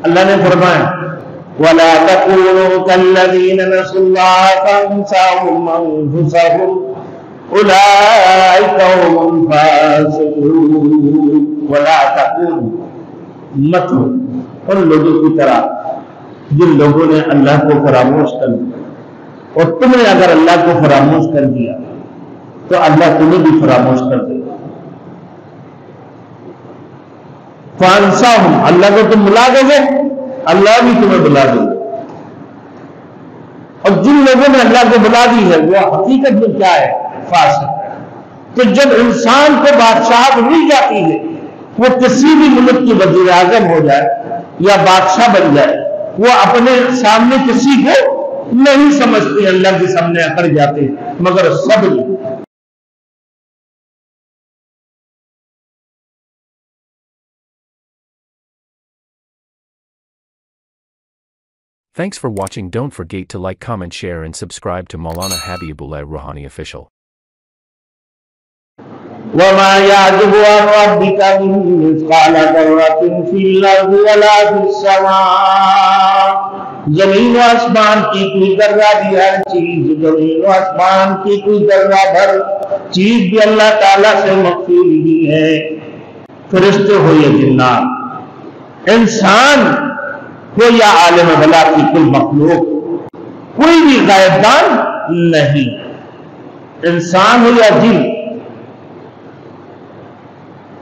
اللہ نے فرمایا وَلَا تَكُونُوا كَالَّذِينَ نَسُوا اللَّهَ فَأَنسَاهُمْ أَنفُسَهُمْ أُولَٰئِكَ هُمُ الْفَاسِقُونَ وَلَا تَكُونُوا مت ہو ان لوگوں کی طرح جن لوگوں نے اللہ کو فراموش کر دیا، اور تم نے اگر اللہ کو فراموش کر دیا تو اللہ تمہیں بھی فراموش کر دے گا۔ فَأَنسَاهُمْ اللہ کو تم بلا دو گے، اللہ بھی تمہیں بلا دے گا۔ اور جن لوگوں نے اللہ کو بلا دی ہے وہ حقیقت میں کیا ہے؟ فاسق ہے۔ تو جب انسان کو بادشاہت مل جاتی ہے، وہ کسی بھی ملک کی وزیر اعظم ہو جائے یا بادشاہ بن جائے، وہ اپنے سامنے کسی کو نہیں سمجھتے، اللہ کے سامنے اکڑ جاتے، مگر سب Thanks for watching. Don't forget to like, comment, share and subscribe to Maulana Habibullah Rouhani Official. وَمَا يَعْزُبُ عَنْ رَبِّكَ مِن مِّثْقَالَ ذَرَّةٍ فِي الْأَرْضِ وَلَا فِي السَّمَاءِ زمین و آسمان کی کوئی ذرہ بھی ہر چیز، زمین و آسمان کی کوئی ذرہ بھر چیز بھی اللہ تعالیٰ سے مخفی نہیں ہے۔ فرشتے ہو یا جنات، انسان ہو یا عالم بلا کی کوئی مخلوق، کوئی بھی غائب دان نہیں، انسان ہو یا جن۔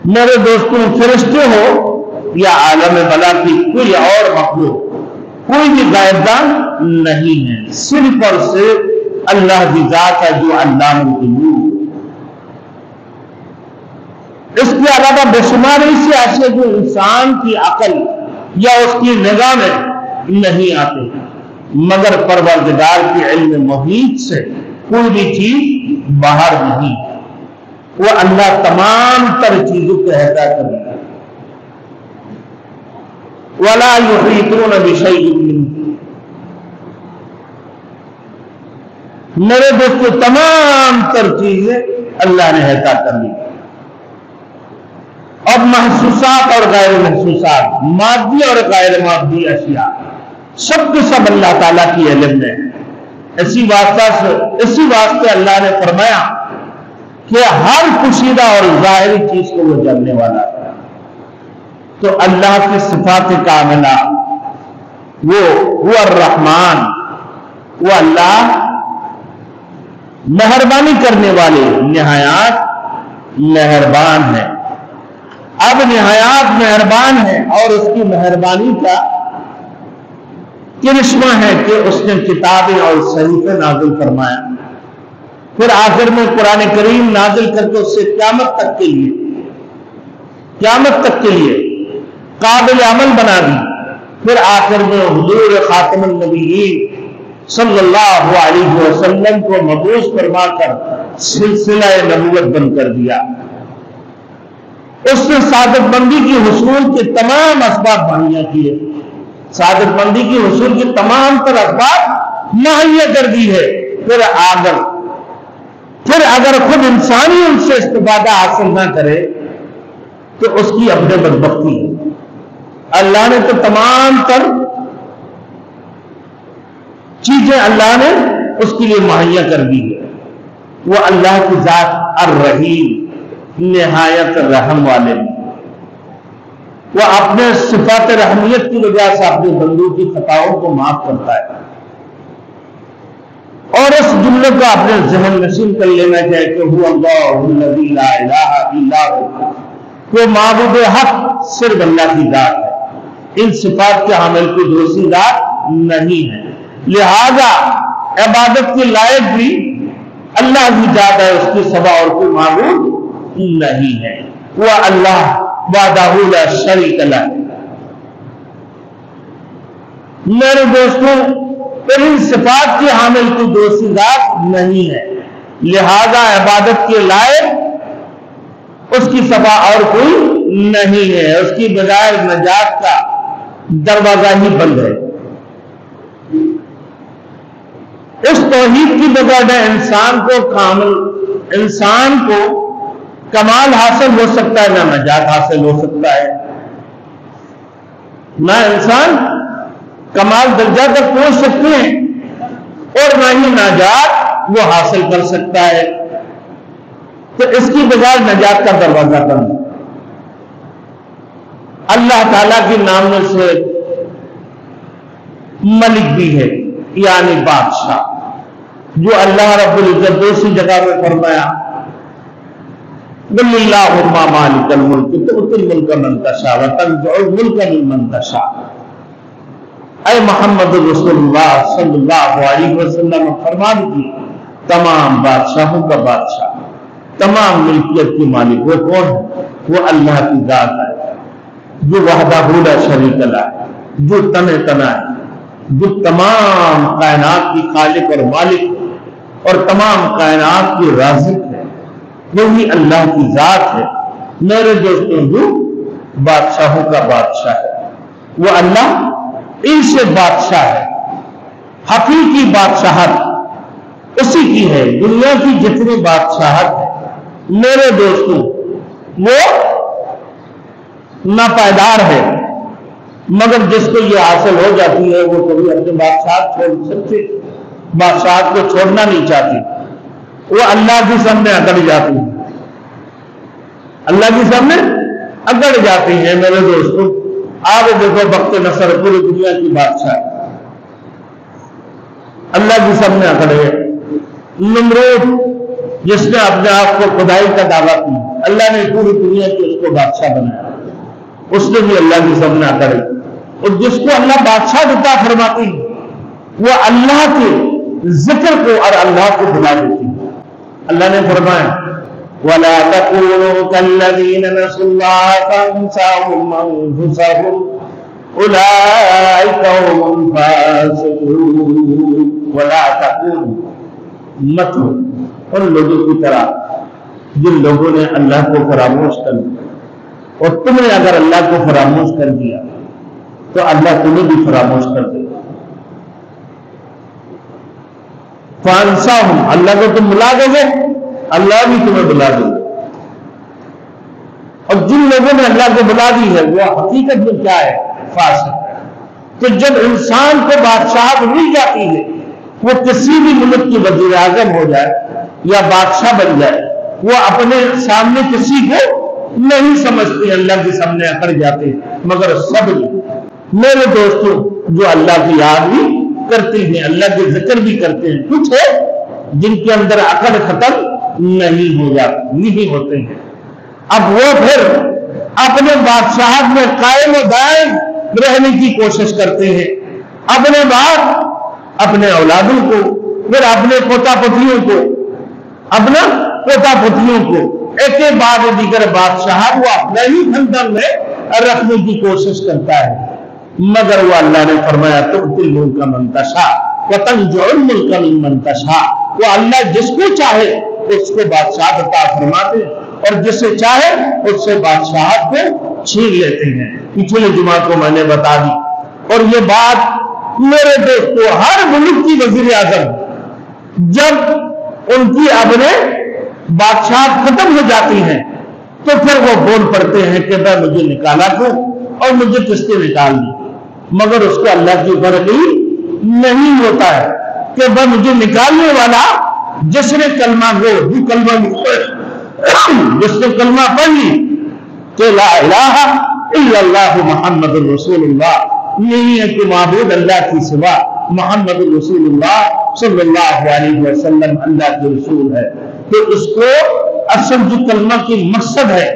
میرے دوستوں، فرشتے ہو یا عالم بلا کی کوئی اور مخلوق، کوئی بھی غائب دان نہیں ہے، صرف اور صرف اللہ کی ذات ہے جو علام الغیوب۔ اس کے علاوہ بے شمار ایسے ایسے جو انسان کی عقل یا اس کی نگاہ میں نہیں آتے، مگر پروردگار کے علم محیط سے کوئی بھی چیز باہر نہیں، وہ اللہ تمام تر چیزوں کو احاطہ کرے گا۔ وَلَا يُحِيطُونَ بِشَيْءٍ مِّنْهُ میرے دوستو، تمام تر چیزیں اللہ نے احاطہ کر لی۔ اب محسوسات اور غیر محسوسات، مادی اور غیر مادی اشیاء، سب کے سب اللہ تعالیٰ کی علم میں ہے۔ اسی واسطے اللہ نے فرمایا کہ ہر پوشیدہ اور ظاہری چیز کو وہ جاننے والا ہے۔ تو اللہ کی صفات کاملہ، وہ الرحمن، وہ اللہ مہربانی کرنے والے نہایت مہربان ہے۔ اب نہایت مہربان ہے اور اس کی مہربانی کا کرشمہ ہے کہ اس نے کتابیں اور صحیفے نازل فرمایا، پھر آخر میں قرآن کریم نازل کر کے اس سے قیامت تک کے لیے قابل عمل بنا دی، پھر آخر میں حضور خاتم النبیین صلی اللہ علیہ وسلم کو مبعوث فرما کر سلسلہ نبوت بند کر دیا۔ اس نے سعادت مندی کی حصول کے تمام اسباب مہیا کیے، سعادت مندی کی حصول کے تمام تر اسباب مہیا کر دی ہے۔ پھر اگر خود انسانی ان سے استفادہ حاصل نہ کرے تو اس کی اپنے بدبختی ہے۔ اللہ نے تو تمام تر چیزیں اللہ نے اس کے لیے مہیا کر دی ہے۔ وہ اللہ کی ذات الرحیم، نہایت رحم والے، وہ اپنے صفات رحمیت کی وجہ سے اپنے بندوں کی خطاؤں کو معاف کرتا ہے۔ اور اس جملے کو اپنے ذہن نشین کر لینا چاہیے کہ هو اللہ الذی لا الہ الا هو، وہ معبود حق صرف اللہ کی ذات ہے، ان صفات کے حامل کوئی دوسری ذات نہیں ہے، لہذا عبادت کے لائق بھی اللہ کی ذات ہے، اس کے سوا اور کوئی معبود نہیں ہے۔ وہ اللہ وحدہ لا شریک لہ۔ میرے دوستوں، ان صفات کے حامل کوئی دوسری ذات نہیں ہے، لہذا عبادت کے لائق اس کی سوا اور کوئی نہیں ہے، اس کی بغیر نجات کا دروازہ ہی بند ہے۔ اس توحید کی بغیر انسان کو کمال حاصل ہو سکتا ہے، نہ نجات حاصل ہو سکتا ہے۔ نہ انسان کمال درجہ تک پہنچ سکتے ہیں اور نہ ہی نجات وہ حاصل کر سکتا ہے. تو اس کی بجائے نجات کا دروازہ بند. اللہ تعالیٰ کے نام میں سے ملک بھی ہے یعنی بادشاہ, جو اللہ رب العزت دوسری جگہ میں فرمایا قل اللہم مالک الملک تؤتی الملک من تشاء وتنزع الملک ممن تشاء. اے محمد رسول اللہ صلی اللہ علیہ وسلم فرما دیجیے تمام بادشاہوں کا بادشاہ, تمام ملکیت کی مالک وہ کون ہے؟ وہ اللہ کی ذات ہے جو وحدہ لا شریک له ہے, جو تنہا ہے, جو تمام کائنات کی خالق اور مالک اور تمام کائنات کی رازق ہے. وہی اللہ کی ذات ہے. میرے دوستوں جو بادشاہوں کا بادشاہ ہے وہ اللہ ان سے بادشاہ ہے. حقیقی بادشاہت اسی کی ہے. دنیا کی جتنی بادشاہت ہے میرے دوستوں وہ ناپائیدار ہے, مگر جس کو یہ حاصل ہو جاتی ہے وہ کبھی اپنے بادشاہت کو چھوڑنا نہیں چاہتی. وہ اللہ کے سامنے اکڑ جاتی ہیں, اللہ کے سامنے اکڑ جاتی ہیں. میرے دوستوں آپ دیکھو بخت نصر پوری دنیا کی بادشاہ اللہ کے سامنے اکڑ گئے. نمرود جس نے اپنے آپ کو خدائی کا دعویٰ کی, اللہ نے پوری دنیا کی اس کو بادشاہ بنایا, اس نے بھی اللہ کے سامنے اکڑ گئے. اور جس کو اللہ بادشاہ عطا فرماتی وہ اللہ کے ذکر کو اور اللہ کو بلا دیتی. اللہ نے فرمایا وَلَا تَكُونُوا كَالَّذِينَ نَسُوا اللَّهَ فَأَنسَاهُمْ أَنفُسَهُمْ أُولَٰئِكَ هُمُ الْفَاسِقُونَ. وَلَا تَكُونُوا مت ہو ان لوگوں کی طرح جن لوگوں نے اللہ کو فراموش کر دیا, اور تم نے اگر اللہ کو فراموش کر دیا تو اللہ تمہیں بھی فراموش کر دے گا. فانساہم اللہ کو تم بلا دو گے اللہ بھی تمہیں بلا دے گا. اور جن لوگوں نے اللہ کو بلا دی ہے وہ حقیقت میں کیا ہے؟ فاسق ہے. تو جب انسان کو بادشاہت مل جاتی ہے وہ کسی بھی ملک کی وزیر اعظم ہو جائے یا بادشاہ بن جائے وہ اپنے سامنے کسی کو نہیں سمجھتے, اللہ کے سامنے اکڑ جاتے. مگر سب میرے دوستوں جو اللہ کی یاد بھی کرتے ہیں اللہ کے ذکر بھی کرتے ہیں, کچھ ہے جن کے اندر اکڑ ختم نہیں ہوتے ہیں. اب وہ پھر اپنے بادشاہت میں قائم و دائم رہنے کی کوشش کرتے ہیں. اپنے بعد اپنے اولادوں کو, پھر اپنے پوتا پوتیوں کو, اپنا پوتا پوتیوں کو ایک کے بعد دیگر بادشاہت وہ اپنے ہی خاندان میں رکھنے کی کوشش کرتا ہے. مگر وہ اللہ نے فرمایا تؤتی الملک من تشاء وتنزع الملک ممن تشاء. وہ اللہ جس کو چاہے اس کو بادشاہت عطا فرماتے اور جسے چاہے اس سے بادشاہت کو چھین لیتے ہیں. پچھلے جمعہ کو میں نے بتا دی. اور یہ بات میرے دوستو ہر ملک کی وزیر اعظم جب ان کی اپنے بادشاہت ختم ہو جاتی ہیں تو پھر وہ بول پڑتے ہیں کہ میں مجھے نکالا کیوں اور مجھے کس نے نکال دی. مگر اس کو اللہ کی برکت نہیں ہوتا ہے کہ وہ مجھے نکالنے والا جس نے کلمہ جس نے کلمہ پڑھ لی کہ لا الہ الا اللہ محمد رسول اللہ, نہیں ہے کہ معبود اللہ کی سوا, محمد رسول اللہ صلی اللہ علیہ وسلم اللہ کے رسول ہے. تو اس کو اصل جو کلمہ کی مقصد ہے,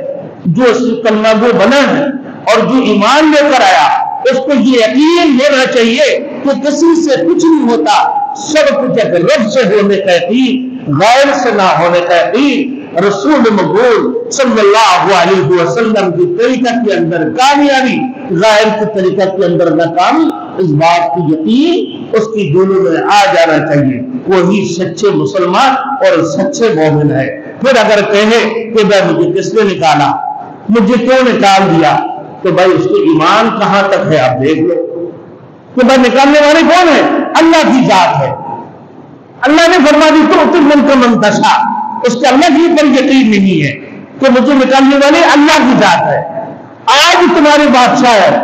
جو اس کلمہ کو بنا ہے اور جو ایمان لے کر آیا, اس کو یہ یقین ہونا چاہیے کہ کسی سے کچھ نہیں ہوتا, سب کچھ ایک رب سے ہونے کا یقین, غیر سے نہ ہونے کا یقین. رسول مقبول صلی اللہ علیہ وسلم کی طریقہ کے اندر کامیابی, غیر کے طریقہ کے اندر ناکامی, اس بات کی یقین اس کی دلوں میں آ جانا چاہیے. وہی سچے مسلمان اور سچے مومن ہے. پھر اگر کہے کہ بھائی مجھے کس نے نکالا, مجھے کیوں نکال دیا, تو بھائی اس کے ایمان کہاں تک ہے آپ دیکھ لو. کہ بھائی نکالنے والے کون ہے؟ اللہ کی ذات ہے. اللہ نے فرما دی تؤتی الملک من تشاء, اس کے اللہ کی پر یقین نہیں ہے کہ مجھے نکالنے والے اللہ کی ذات ہے. آج تمہارے بادشاہ ہے,